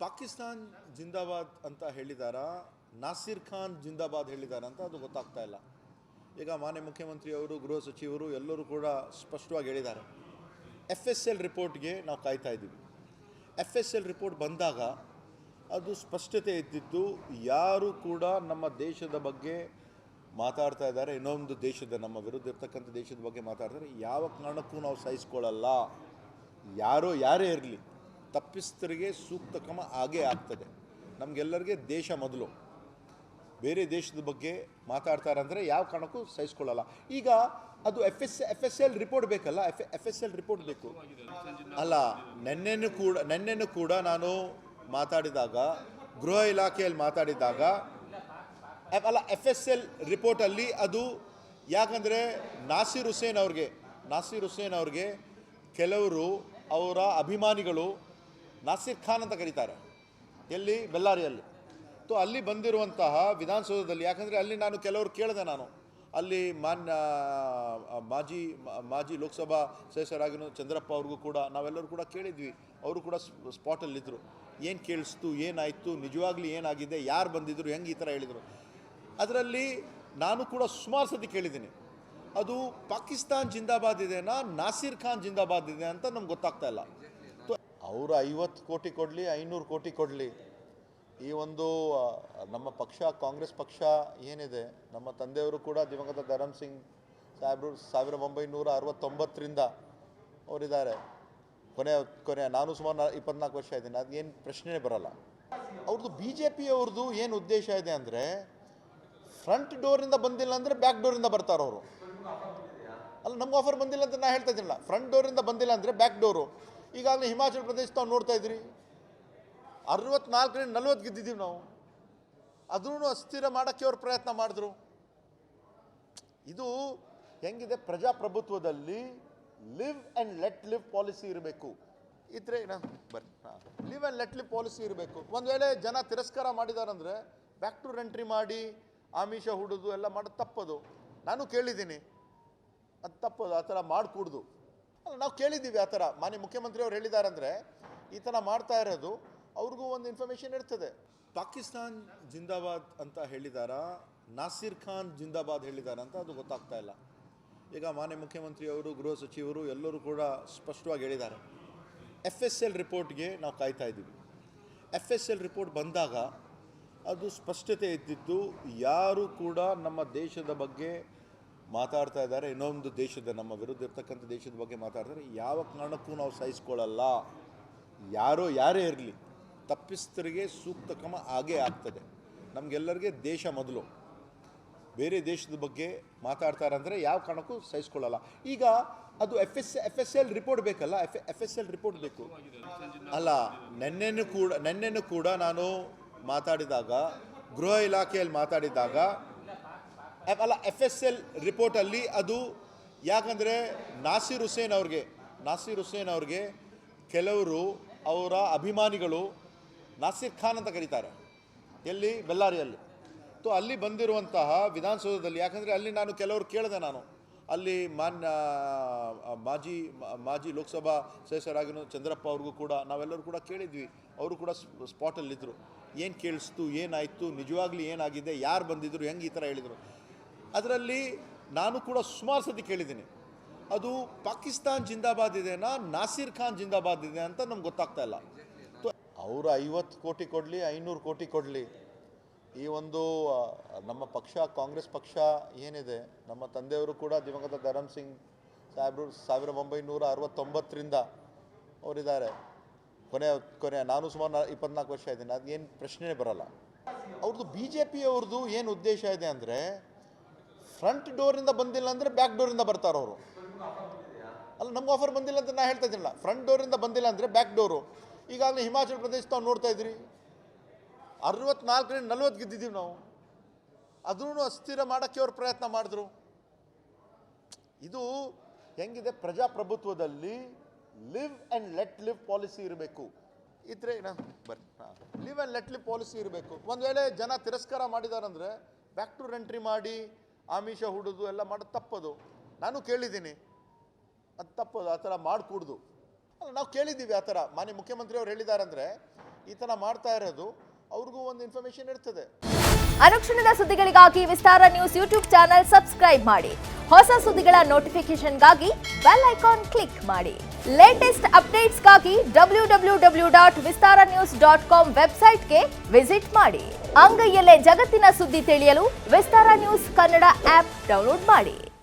ಪಾಕಿಸ್ತಾನ್ ಜಿಂದಾಬಾದ್ ಅಂತ ಹೇಳಿದಾರಾ, ನಾಸಿರ್ ಖಾನ್ ಜಿಂದಾಬಾದ್ ಹೇಳಿದಾರ ಅಂತ ಅದು ಗೊತ್ತಾಗ್ತಾ ಇಲ್ಲ. ಈಗ ಮಾನ್ಯ ಮುಖ್ಯಮಂತ್ರಿಯವರು, ಗೃಹ ಸಚಿವರು ಎಲ್ಲರೂ ಕೂಡ ಸ್ಪಷ್ಟವಾಗಿ ಹೇಳಿದ್ದಾರೆ. FSL ರಿಪೋರ್ಟ್ಗೆ ನಾವು ಕಾಯ್ತಾ ಇದ್ದೀವಿ. FSL ರಿಪೋರ್ಟ್ ಬಂದಾಗ ಅದು ಸ್ಪಷ್ಟತೆ ಇದ್ದಿದ್ದು, ಯಾರು ಕೂಡ ನಮ್ಮ ದೇಶದ ಬಗ್ಗೆ ಮಾತಾಡ್ತಾ ಇದ್ದಾರೆ, ಇನ್ನೊಂದು ದೇಶದ, ನಮ್ಮ ವಿರುದ್ಧ ಇರ್ತಕ್ಕಂಥ ದೇಶದ ಬಗ್ಗೆ ಮಾತಾಡ್ತಾರೆ, ಯಾವ ಕಾರಣಕ್ಕೂ ನಾವು ಸಹಿಸ್ಕೊಳ್ಳಲ್ಲ. ಯಾರೇ ಇರಲಿ, ತಪ್ಪಿಸ್ತರಿಗೆ ಸೂಕ್ತ ಕ್ರಮ ಆಗೇ ಆಗ್ತದೆ. ನಮಗೆಲ್ಲರಿಗೆ ದೇಶ ಮೊದಲು. ಬೇರೆ ದೇಶದ ಬಗ್ಗೆ ಮಾತಾಡ್ತಾರೆ ಅಂದರೆ ಯಾವ ಕಾರಣಕ್ಕೂ ಸಹಿಸ್ಕೊಳ್ಳಲ್ಲ. ಈಗ ಅದು FSL ರಿಪೋರ್ಟ್ ಬೇಕಲ್ಲ, FSL ರಿಪೋರ್ಟ್ ಬೇಕು ಅಲ್ಲ. ನೆನ್ನೆನೂ ಕೂಡ ನಾನು ಮಾತಾಡಿದಾಗ, ಗೃಹ ಇಲಾಖೆಯಲ್ಲಿ ಮಾತಾಡಿದಾಗ ಅಲ್ಲ, FSL ರಿಪೋರ್ಟಲ್ಲಿ ಅದು ಯಾಕಂದರೆ ನಾಸಿರ್ ಹುಸೇನ್ ಅವ್ರಿಗೆ ಕೆಲವರು ಅವರ ಅಭಿಮಾನಿಗಳು ನಾಸಿರ್ ಖಾನ್ ಅಂತ ಕರೀತಾರೆ. ಎಲ್ಲಿ? ಬೆಲ್ಲಾರಿಯಲ್ಲಿ. ಅಲ್ಲಿ ಬಂದಿರುವಂತಹ ವಿಧಾನಸೌಧದಲ್ಲಿ, ಯಾಕಂದರೆ ಅಲ್ಲಿ ನಾನು ಕೆಲವರು ಕೇಳಿದೆ, ನಾನು ಅಲ್ಲಿ ಮಾಜಿ ಲೋಕಸಭಾ ಸದಸ್ಯರಾಗಿರೋ ಚಂದ್ರಪ್ಪ ಅವ್ರಿಗೂ ಕೂಡ ನಾವೆಲ್ಲರೂ ಕೂಡ ಕೇಳಿದ್ವಿ. ಅವರು ಕೂಡ ಸ್ಪಾಟಲ್ಲಿದ್ದರು. ಏನು ಕೇಳಿಸ್ತು, ಏನಾಯಿತು, ನಿಜವಾಗ್ಲೂ ಏನಾಗಿದೆ, ಯಾರು ಬಂದಿದ್ದರು, ಹೆಂಗೆ ಈ ಥರ ಹೇಳಿದರು. ಅದರಲ್ಲಿ ನಾನು ಕೂಡ ಸುಮಾರು ಸತಿ ಕೇಳಿದ್ದೀನಿ, ಅದು ಪಾಕಿಸ್ತಾನ್ ಜಿಂದಾಬಾದ್ ಇದೆನಾ, ನಾಸಿರ್ ಖಾನ್ ಜಿಂದಾಬಾದ್ ಇದೆ ಅಂತ ನಮ್ಗೆ ಗೊತ್ತಾಗ್ತಾ ಇಲ್ಲ. ಅವರು 50 ಕೋಟಿ ಕೊಡಲಿ, 500 ಕೋಟಿ ಕೊಡಲಿ, ಈ ಒಂದು ನಮ್ಮ ಪಕ್ಷ, ಕಾಂಗ್ರೆಸ್ ಪಕ್ಷ ಏನಿದೆ, ನಮ್ಮ ತಂದೆಯವರು ಕೂಡ ದಿವಂಗತ ಧರಮ್ ಸಿಂಗ್ ಸಾಹೇಬರು 1969ರಿಂದ ಅವರಿದ್ದಾರೆ. ಕೊನೆ ನಾನು ಸುಮಾರು 24 ವರ್ಷ ಇದ್ದೀನಿ. ಅದೇನು ಪ್ರಶ್ನೆ ಬರೋಲ್ಲ. ಅವ್ರದ್ದು BJP ಅವ್ರದ್ದು ಏನು ಉದ್ದೇಶ ಇದೆ ಅಂದರೆ, ಫ್ರಂಟ್ ಡೋರಿಂದ ಬಂದಿಲ್ಲ ಅಂದರೆ ಬ್ಯಾಕ್ ಡೋರಿಂದ ಬರ್ತಾರೆ ಅವರು. ಅಲ್ಲ, ನಮ್ಗೆ ಆಫರ್ ಬಂದಿಲ್ಲ ಅಂತ ನಾನು ಹೇಳ್ತಾ ಇದ್ದೀನಲ್ಲ. ಫ್ರಂಟ್ ಡೋರಿಂದ ಬಂದಿಲ್ಲ ಅಂದರೆ ಬ್ಯಾಕ್ ಡೋರು. ಈಗಾಗಲೇ ಹಿಮಾಚಲ ಪ್ರದೇಶ ತಾವು ನೋಡ್ತಾ ಇದ್ರಿ, 64ರಿಂದ 40 ಗೆದ್ದಿದ್ದೀವಿ ನಾವು. ಅದನ್ನು ಅಸ್ಥಿರ ಮಾಡೋಕ್ಕೆ ಅವ್ರು ಪ್ರಯತ್ನ ಮಾಡಿದ್ರು. ಇದು ಹೆಂಗಿದೆ? ಪ್ರಜಾಪ್ರಭುತ್ವದಲ್ಲಿ live and let live policy ಇರಬೇಕು. ಇದ್ರೆ live and let live policy ಇರಬೇಕು. ಒಂದು ವೇಳೆ ಜನ ತಿರಸ್ಕಾರ ಮಾಡಿದಾರಂದರೆ ಬ್ಯಾಕ್ ಟು ಎಂಟ್ರಿ ಮಾಡಿ ಆಮಿಷ ಹುಡುದು ಎಲ್ಲ ಮಾಡೋದು ತಪ್ಪದು. ನಾನು ಕೇಳಿದ್ದೀನಿ, ಅದು ತಪ್ಪದು. ಆ ಥರ ಮಾಡಿಕೊಡ್ದು. ಅಲ್ಲ, ನಾವು ಕೇಳಿದ್ದೀವಿ ಆ ಥರ. ಮಾನ್ಯ ಮುಖ್ಯಮಂತ್ರಿಯವರು ಹೇಳಿದಾರಂದರೆ ಈ ಥರ ಮಾಡ್ತಾ ಇರೋದು ಅವ್ರಿಗೂ ಒಂದು ಇನ್ಫಾರ್ಮೇಷನ್ ಇರ್ತದೆ. ಪಾಕಿಸ್ತಾನ್ ಜಿಂದಾಬಾದ್ ಅಂತ ಹೇಳಿದಾರಾ, ನಾಸಿರ್ ಖಾನ್ ಜಿಂದಾಬಾದ್ ಹೇಳಿದಾರ ಅಂತ ಅದು ಗೊತ್ತಾಗ್ತಾ ಇಲ್ಲ. ಈಗ ಮಾನ್ಯ ಮುಖ್ಯಮಂತ್ರಿಯವರು, ಗೃಹ ಸಚಿವರು ಎಲ್ಲರೂ ಕೂಡ ಸ್ಪಷ್ಟವಾಗಿ ಹೇಳಿದ್ದಾರೆ. FSL ರಿಪೋರ್ಟ್ಗೆ ನಾವು ಕಾಯ್ತಾ ಇದ್ದೀವಿ. FSL ರಿಪೋರ್ಟ್ ಬಂದಾಗ ಅದು ಸ್ಪಷ್ಟತೆ ಇದ್ದಿದ್ದು, ಯಾರು ಕೂಡ ನಮ್ಮ ದೇಶದ ಬಗ್ಗೆ ಮಾತಾಡ್ತಾ ಇದ್ದಾರೆ, ಇನ್ನೊಂದು ದೇಶದ, ನಮ್ಮ ವಿರುದ್ಧ ಇರ್ತಕ್ಕಂಥ ದೇಶದ ಬಗ್ಗೆ ಮಾತಾಡ್ತಾರೆ, ಯಾವ ಕಾರಣಕ್ಕೂ ನಾವು ಸಹಿಸ್ಕೊಳ್ಳಲ್ಲ. ಯಾರೇ ಇರಲಿ, ತಪ್ಪಿಸ್ತರಿಗೆ ಸೂಕ್ತ ಕ್ರಮ ಆಗೇ ಆಗ್ತದೆ. ನಮಗೆಲ್ಲರಿಗೆ ದೇಶ ಮೊದಲು. ಬೇರೆ ದೇಶದ ಬಗ್ಗೆ ಮಾತಾಡ್ತಾರೆ ಅಂದರೆ ಯಾವ ಕಾರಣಕ್ಕೂ ಸಹಿಸ್ಕೊಳ್ಳಲ್ಲ. ಈಗ ಅದು FSL ರಿಪೋರ್ಟ್ ಬೇಕಲ್ಲ, FSL ರಿಪೋರ್ಟ್ ಬೇಕು ಅಲ್ಲ. ನೆನ್ನೆನೂ ಕೂಡ ನಾನು ಮಾತಾಡಿದಾಗ, ಗೃಹ ಇಲಾಖೆಯಲ್ಲಿ ಮಾತಾಡಿದಾಗ ಅಲ್ಲ, FSL ರಿಪೋರ್ಟಲ್ಲಿ ಅದು ಯಾಕಂದರೆ ನಾಸಿರ್ ಹುಸೇನ್ ಅವ್ರಿಗೆ ಕೆಲವರು ಅವರ ಅಭಿಮಾನಿಗಳು ನಾಸಿರ್ ಖಾನ್ ಅಂತ ಕರೀತಾರೆ. ಎಲ್ಲಿ? ಬೆಲ್ಲಾರಿಯಲ್ಲಿ. ಅಲ್ಲಿ ಬಂದಿರುವಂತಹ ವಿಧಾನಸೌಧದಲ್ಲಿ, ಯಾಕಂದರೆ ಅಲ್ಲಿ ನಾನು ಕೆಲವರು ಕೇಳಿದೆ, ನಾನು ಅಲ್ಲಿ ಮಾಜಿ ಲೋಕಸಭಾ ಸದಸ್ಯರಾಗಿರೋ ಚಂದ್ರಪ್ಪ ಅವ್ರಿಗೂ ಕೂಡ ನಾವೆಲ್ಲರೂ ಕೂಡ ಕೇಳಿದ್ವಿ. ಅವರು ಕೂಡ ಸ್ಪಾಟಲ್ಲಿದ್ದರು. ಏನು ಕೇಳಿಸ್ತು, ಏನಾಯಿತು, ನಿಜವಾಗ್ಲೂ ಏನಾಗಿದೆ, ಯಾರು ಬಂದಿದ್ದರು, ಹೆಂಗೆ ಈ ಥರ ಹೇಳಿದರು. ಅದರಲ್ಲಿ ನಾನು ಕೂಡ ಸುಮಾರು ಸತಿ ಕೇಳಿದ್ದೀನಿ, ಅದು ಪಾಕಿಸ್ತಾನ್ ಜಿಂದಾಬಾದ್ ಇದೆನಾ, ನಾಸಿರ್ ಖಾನ್ ಜಿಂದಾಬಾದ್ ಇದೆ ಅಂತ ನಮ್ಗೆ ಗೊತ್ತಾಗ್ತಾ ಇಲ್ಲ. ಅವರು 50 ಕೋಟಿ ಕೊಡಲಿ, 500 ಕೋಟಿ ಕೊಡಲಿ, ಈ ಒಂದು ನಮ್ಮ ಪಕ್ಷ, ಕಾಂಗ್ರೆಸ್ ಪಕ್ಷ ಏನಿದೆ, ನಮ್ಮ ತಂದೆಯವರು ಕೂಡ ದಿವಂಗತ ಧರಮ್ ಸಿಂಗ್ ಸಾಹೇಬರು 1969ರಿಂದ ಅವರಿದ್ದಾರೆ. ಕೊನೆ ನಾನು ಸುಮಾರು 24 ವರ್ಷ ಇದ್ದೀನಿ. ಅದೇನು ಪ್ರಶ್ನೆ ಬರೋಲ್ಲ. ಅವ್ರದ್ದು BJP ಅವ್ರದ್ದು ಏನು ಉದ್ದೇಶ ಇದೆ ಅಂದರೆ, ಫ್ರಂಟ್ ಡೋರಿಂದ ಬಂದಿಲ್ಲ ಅಂದರೆ ಬ್ಯಾಕ್ ಡೋರಿಂದ ಬರ್ತಾರೆ ಅವರು. ಅಲ್ಲ, ನಮ್ಗೆ ಆಫರ್ ಬಂದಿಲ್ಲ ಅಂತ ನಾನು ಹೇಳ್ತಾ ಇದ್ದೀನಲ್ಲ. ಫ್ರಂಟ್ ಡೋರಿಂದ ಬಂದಿಲ್ಲ ಅಂದರೆ ಬ್ಯಾಕ್ ಡೋರು. ಈಗಾಗಲೇ ಹಿಮಾಚಲ ಪ್ರದೇಶ ತಾವು ನೋಡ್ತಾ ಇದ್ರಿ, 64ರಿಂದ 40 ಗೆದ್ದಿದ್ದೀವಿ ನಾವು. ಅದನ್ನು ಅಸ್ಥಿರ ಮಾಡೋಕ್ಕೆ ಅವ್ರು ಪ್ರಯತ್ನ ಮಾಡಿದ್ರು. ಇದು ಹೆಂಗಿದೆ? ಪ್ರಜಾಪ್ರಭುತ್ವದಲ್ಲಿ live and let live policy ಇರಬೇಕು. ಇದ್ರೆ live and let live policy ಇರಬೇಕು. ಒಂದು ವೇಳೆ ಜನ ತಿರಸ್ಕಾರ ಮಾಡಿದಾರಂದರೆ ಬ್ಯಾಕ್ ಟು ಎಂಟ್ರಿ ಮಾಡಿ ಆಮಿಷ ಹುಡುದು ಎಲ್ಲ ಮಾಡೋದು ತಪ್ಪದು. ನಾನು ಕೇಳಿದ್ದೀನಿ, ಅದು ತಪ್ಪದು. ಆ ಥರ ಮಾಡಿಕೊಡ್ದು. ಅಲ್ಲ, ನಾವು ಕೇಳಿದ್ದೀವಿ ಆ ಥರ. ಮಾನ್ಯ ಮುಖ್ಯಮಂತ್ರಿಯವರು ಹೇಳಿದಾರಂದರೆ ಈ ಥರ ಮಾಡ್ತಾ ಇರೋದು ಅವ್ರಿಗೂ ಒಂದು ಇನ್ಫಾರ್ಮೇಷನ್ ಇರ್ತದೆ. ಅನುಕ್ಷಣದ ಸುದ್ದಿಗಳಿಗಾಗಿ ವಿಸ್ತಾರ ನ್ಯೂಸ್ ಯೂಟ್ಯೂಬ್ ಚಾನೆಲ್ ಸಬ್ಸ್ಕ್ರೈಬ್ ಮಾಡಿ. ಹೊಸ ಸುದ್ದಿಗಳ ನೋಟಿಫಿಕೇಶನ್ಗಾಗಿ ಬೆಲ್ ಐಕಾನ್ ಕ್ಲಿಕ್ ಮಾಡಿ. ಲೇಟೆಸ್ಟ್ ಅಪ್ಡೇಟ್ಸ್ಗಾಗಿ www.vistaranews.com ವೆಬ್ಸೈಟ್ಗೆ ವಿಸಿಟ್ ಮಾಡಿ. ಅಂಗೈಯಲ್ಲೇ ಜಗತ್ತಿನ ಸುದ್ದಿ ತಿಳಿಯಲು ವಿಸ್ತಾರ ನ್ಯೂಸ್ ಕನ್ನಡ ಆಪ್ ಡೌನ್ಲೋಡ್ ಮಾಡಿ.